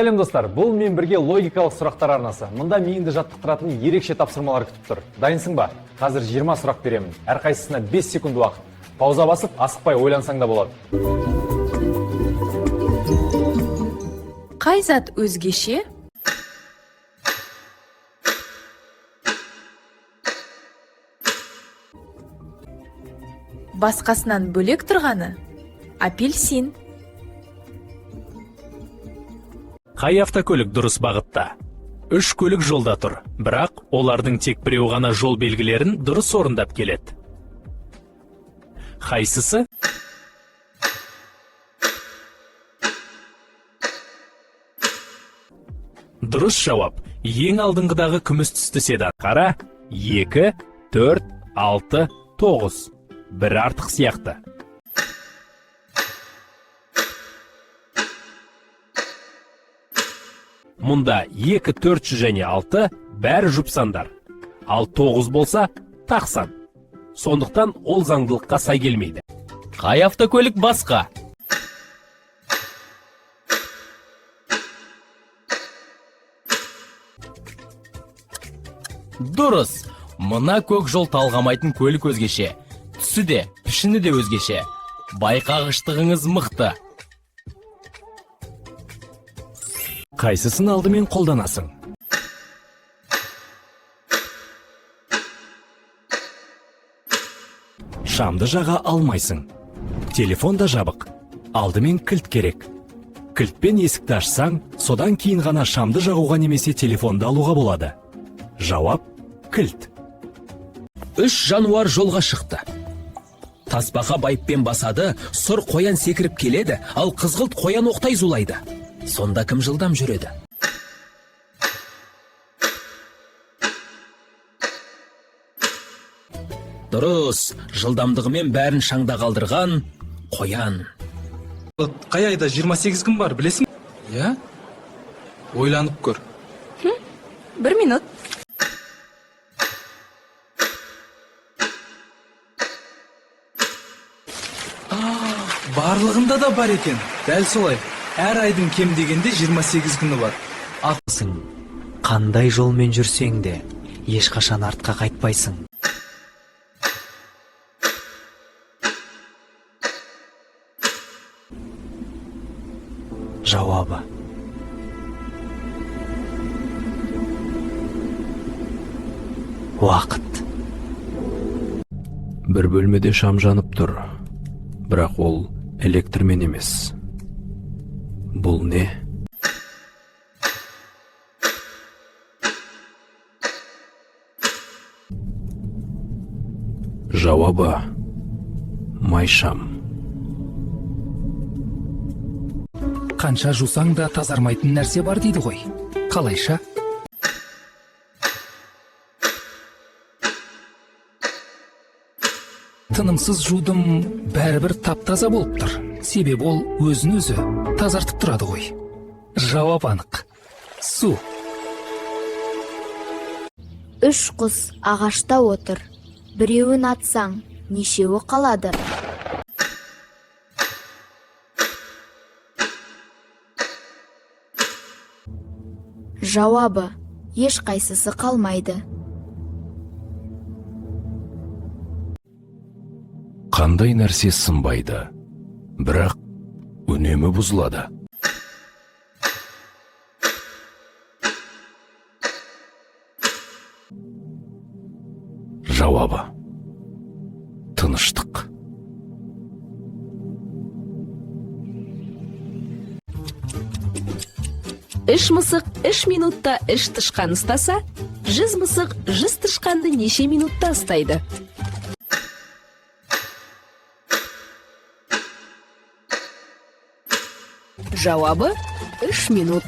Сәлем достар, бұл мен бірге логикалық сұрақтар арнасы. Мұнда миыңды жаттықтыратын ерекше тапсырмалар күтіп тұр. Дайынсың ба? Қазір 20 сұрақ беремін. Әрқайсысына 5 секунд уақыт. Пауза басып, асықпай ойлансаң да болады. Қай зат өзгеше? Басқасынан бөлек тұрғаны? Апельсин. Қай автокөлік дұрыс бағытта? 3 көлік жолда тұр, бірақ олардың тек біреу ғана жол белгілерін дұрыс орындап келеді. Қайсысы? Дұрыс жауап. Ең алдыңғыдағы күміс түсті седан. Қара, 2, 4, 6, 9. Бір артық сияқты. Мұнда 2, 4 және 6 бәрі жұпсандар. Ал 9 болса тақсан. Сондықтан ол заңдылыққа сай келмейді. Қай автокөлік басқа? Дұрыс. Мына көк жол талғамайтын көлік өзгеше. Түсі де, пішіні де өзгеше. Байқағыштығыңыз мықты. Қайсысын алдымен қолданасың? Шамды жаға алмайсың. Телефон да жабық. Алдымен кілт керек. Кілтпен есікті ашсаң, содан кейін ғана шамды жағуға немесе телефонды алуға болады. Жауап – кілт. 3 жануар жолға шықты. Тасбақа байыппен басады, сұр қоян секіріп келеді, ал қызғылт қоян оқтай зулайды. Сонда кім жылдам жүреді? Дұрыс, жылдамдығымен бәрін шаңда қалдырған қоян. Қай айда 28 күн бар, білесің? Я? Ойланып көр. 1 минут. Барлығында да бар екен. Дәл солай. Әр айдың кем дегенде 28 күні бар. Ақсың, қандай жолмен жүрсең де, ешқашан артқа қайтпайсың. Жауабы. Уақыт. Бір бөлмеде шам жанып тұр, бірақ ол электрмен емес. Бұл не? Жауабы майшам. Қанша жусаң да тазармайтын нәрсе бар дейді ғой. Қалайша? Тынымсыз жудым бәрібір тап-таза болып тұр. Себебі ол өзін-өзі тазартып тұрады ғой. Жауап анық. Су. 3 құс ағашта отыр. Біреуін атсаң, нешеуі қалады? Жауабы, ешқайсысы қалмайды. Қандай нәрсе сынбайды, бірақ үнемі бұзылады? Жауабы тыныштық. Үш мысық 3 минутта 3 тышқан ұстаса, 100 мысық 100 тышқанды неше минутта ұстайды? Жауабы 3 минут.